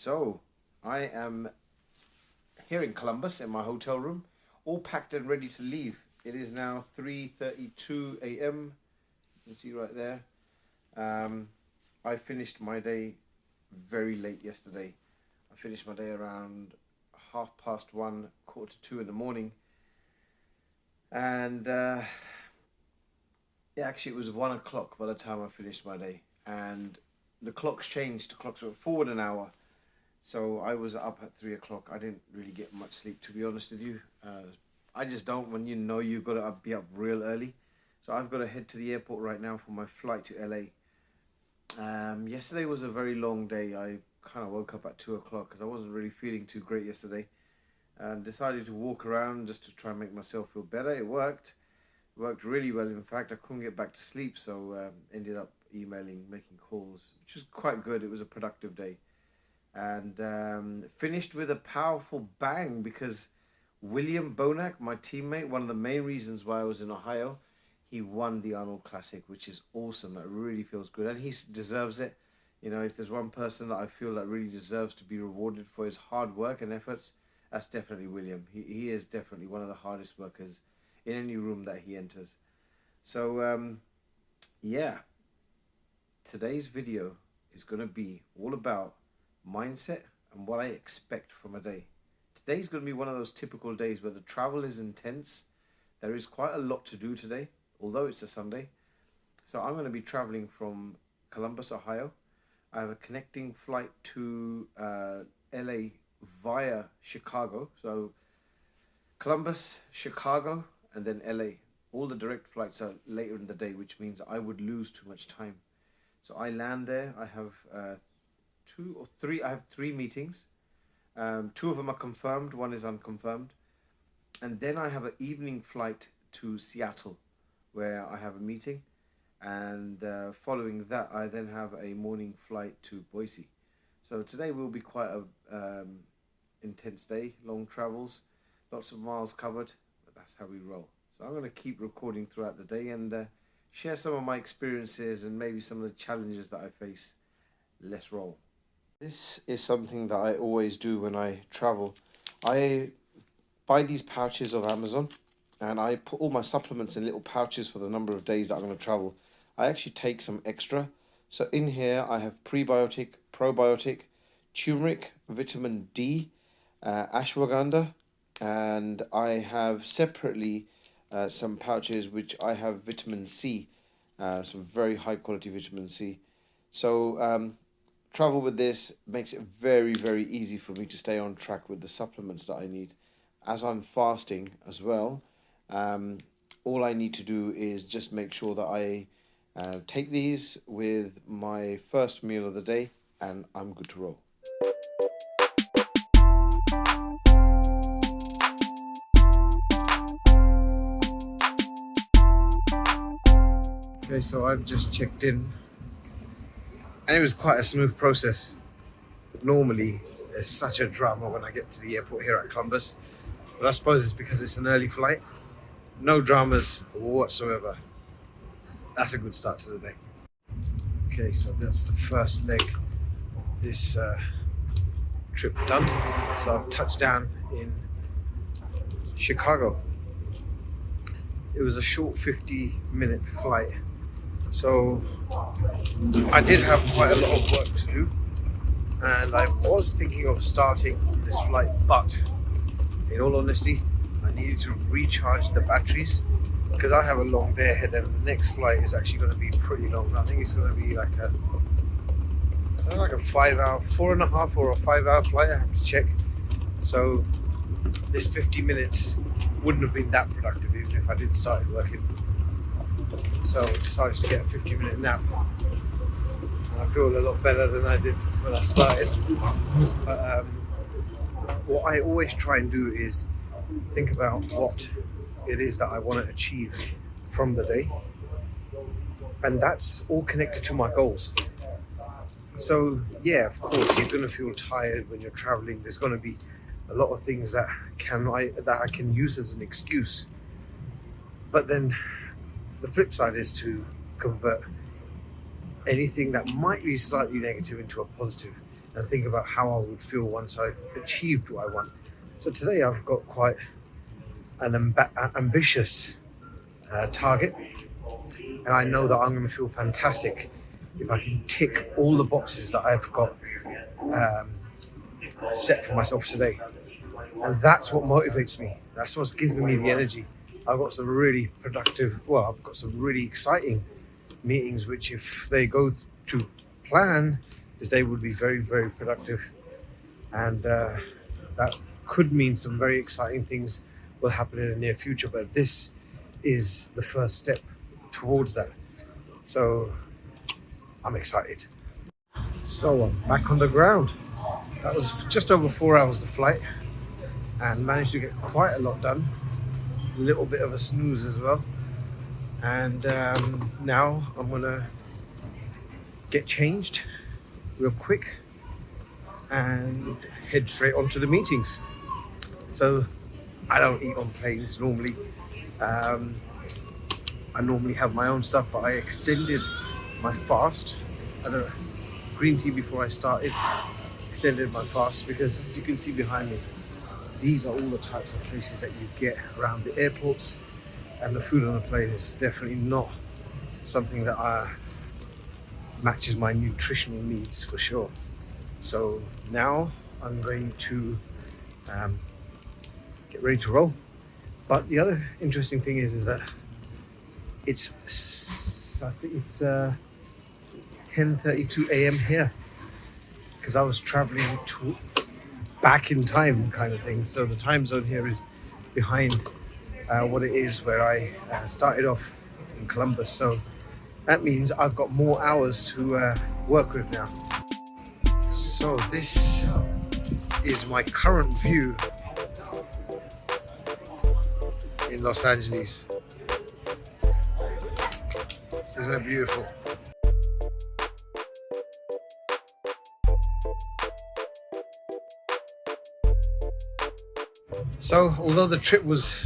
So I am here in Columbus in my hotel room, all packed and ready to leave. It is now 3:32 a.m. You can see right there. I finished my day very late yesterday. I finished my day around 1:30, 1:45 in the morning. And actually it was 1 o'clock by the time I finished my day. And the clocks changed. The clocks went forward an hour. So I was up at 3 o'clock. I didn't really get much sleep, to be honest with you. I just don't when you know you've got to be up real early. So I've got to head to the airport right now for my flight to LA. Yesterday was a very long day. I kind of woke up at 2 o'clock because I wasn't really feeling too great yesterday. And decided to walk around just to try and make myself feel better. It worked. It worked really well. In fact, I couldn't get back to sleep. So ended up emailing, making calls, which was quite good. It was a productive day. And finished with a powerful bang because William Bonac, my teammate, one of the main reasons why I was in Ohio, he won the Arnold Classic, which is awesome. That really feels good, and he deserves it. You know, if there's one person that I feel that really deserves to be rewarded for his hard work and efforts, that's definitely William. He is definitely one of the hardest workers in any room that he enters. So yeah, today's video is going to be all about mindset and what I expect from a day. Today's going to be one of those typical days where the travel is intense. There is quite a lot to do today, although it's a Sunday. So I'm going to be traveling from Columbus, Ohio. I have a connecting flight to LA via Chicago. So Columbus, Chicago, and then LA. All the direct flights are later in the day, which means I would lose too much time. So I land there. I have I have three meetings. Two of them are confirmed, one is unconfirmed. And then I have an evening flight to Seattle where I have a meeting. And following that, I then have a morning flight to Boise. So today will be quite a intense day, long travels, lots of miles covered, but that's how we roll. So I'm going to keep recording throughout the day and share some of my experiences and maybe some of the challenges that I face. Let's roll. This is something that I always do when I travel. I buy these pouches of Amazon and I put all my supplements in little pouches for the number of days that I'm going to travel. I actually take some extra. So in here I have prebiotic, probiotic, turmeric, vitamin D, ashwagandha, and I have separately some pouches which I have vitamin C, some very high quality vitamin C. So travel with this makes it very, very easy for me to stay on track with the supplements that I need. As I'm fasting as well, all I need to do is just make sure that I take these with my first meal of the day and I'm good to roll. Okay, so I've just checked in. And it was quite a smooth process. Normally, there's such a drama when I get to the airport here at Columbus. But I suppose it's because it's an early flight. No dramas whatsoever. That's a good start to the day. Okay, so that's the first leg of this trip done. So I've touched down in Chicago. It was a short 50-minute flight. So I did have quite a lot of work to do and I was thinking of starting this flight, but in all honesty I needed to recharge the batteries because I have a long day ahead and the next flight is actually going to be pretty long. I think it's going to be like a 5-hour, 4.5 or a 5-hour flight. I have to check. So this 50 minutes wouldn't have been that productive even if I didn't start working. So I decided to get a 50-minute nap. And I feel a lot better than I did when I started. But what I always try and do is think about what it is that I want to achieve from the day. And that's all connected to my goals. So yeah, of course, you're going to feel tired when you're traveling. There's going to be a lot of things that I can use as an excuse. But then the flip side is to convert anything that might be slightly negative into a positive. and think about how I would feel once I've achieved what I want. So today I've got quite an ambitious target, and I know that I'm going to feel fantastic if I can tick all the boxes that I've got set for myself today. And that's what motivates me. That's what's giving me the energy. I've got some really I've got some really exciting meetings, which if they go to plan, this day would be very, very productive. And that could mean some very exciting things will happen in the near future. But this is the first step towards that. So I'm excited. So I'm back on the ground. That was just over 4 hours of flight and managed to get quite a lot done. A little bit of a snooze as well. And now I'm gonna get changed real quick and head straight onto the meetings. So I don't eat on planes normally. I normally have my own stuff, but I extended my fast. I had a green tea before I started, extended my fast because, as you can see behind me, these are all the types of places that you get around the airports, and the food on the plane is definitely not something that matches my nutritional needs for sure. So now I'm going to get ready to roll. But the other interesting thing is that I think it's 10:32 a.m. here, because I was traveling back in time kind of thing. So the time zone here is behind what it is where I started off in Columbus. So that means I've got more hours to work with now. So this is my current view in Los Angeles. Isn't it beautiful? So although the trip was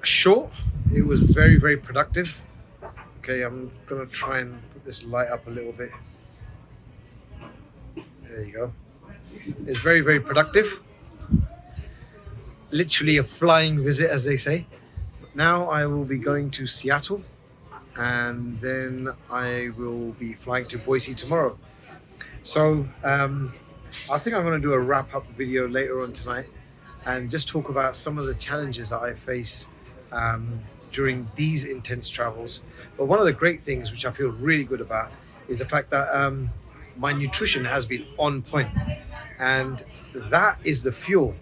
short, it was very, very productive. Okay, I'm gonna try and put this light up a little bit. There you go. It's very, very productive. Literally a flying visit, as they say. Now I will be going to Seattle, and then I will be flying to Boise tomorrow. So I think I'm going to do a wrap-up video later on tonight and just talk about some of the challenges that I face during these intense travels. But one of the great things, which I feel really good about, is the fact that my nutrition has been on point, and that is the fuel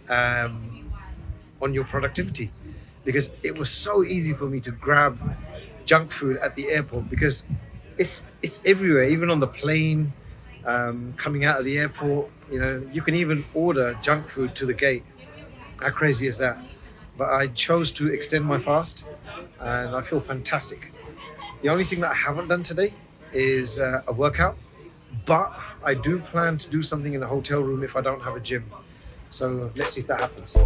on your productivity, because it was so easy for me to grab junk food at the airport, because it's everywhere, even on the plane, coming out of the airport. You know, you can even order junk food to the gate. How crazy is that? But I chose to extend my fast, and I feel fantastic. The only thing that I haven't done today is a workout, but I do plan to do something in the hotel room if I don't have a gym. So let's see if that happens.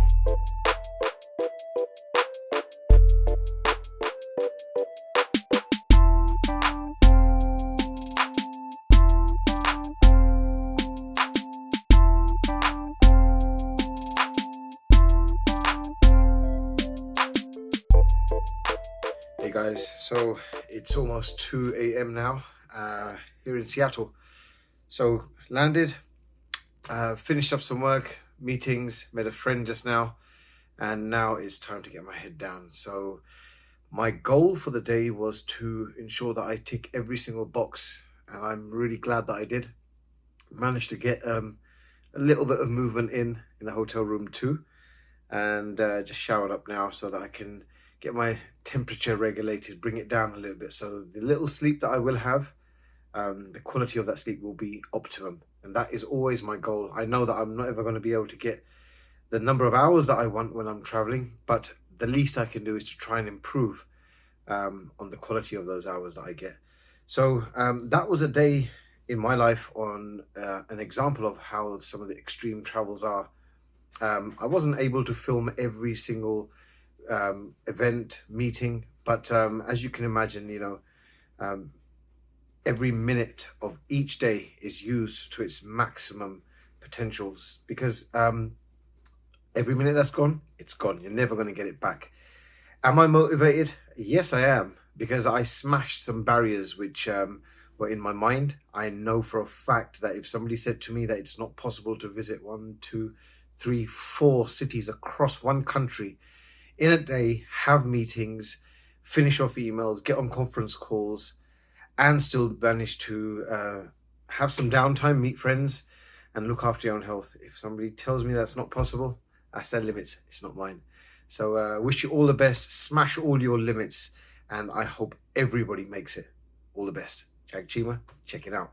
Hey guys, so it's almost 2 a.m. now here in Seattle. So landed, finished up some work, meetings, met a friend just now, and now it's time to get my head down. So my goal for the day was to ensure that I tick every single box, and I'm really glad that I did. Managed to get a little bit of movement in the hotel room too, and just showered up now so that I can get my temperature regulated, bring it down a little bit. So the little sleep that I will have, the quality of that sleep will be optimum. And that is always my goal. I know that I'm not ever going to be able to get the number of hours that I want when I'm traveling, but the least I can do is to try and improve on the quality of those hours that I get. So that was a day in my life on an example of how some of the extreme travels are. I wasn't able to film every single event, meeting, but as you can imagine, you know, every minute of each day is used to its maximum potentials, because every minute that's gone, it's gone. You're never going to get it back. Am I motivated? Yes, I am, because I smashed some barriers which were in my mind. I know for a fact that if somebody said to me that it's not possible to visit 1, 2, 3, 4 cities across one country in a day, have meetings, finish off emails, get on conference calls, and still manage to have some downtime, meet friends, and look after your own health. If somebody tells me that's not possible, that's their limits. It's not mine. So wish you all the best. Smash all your limits, and I hope everybody makes it. All the best. Jag Chima, check it out.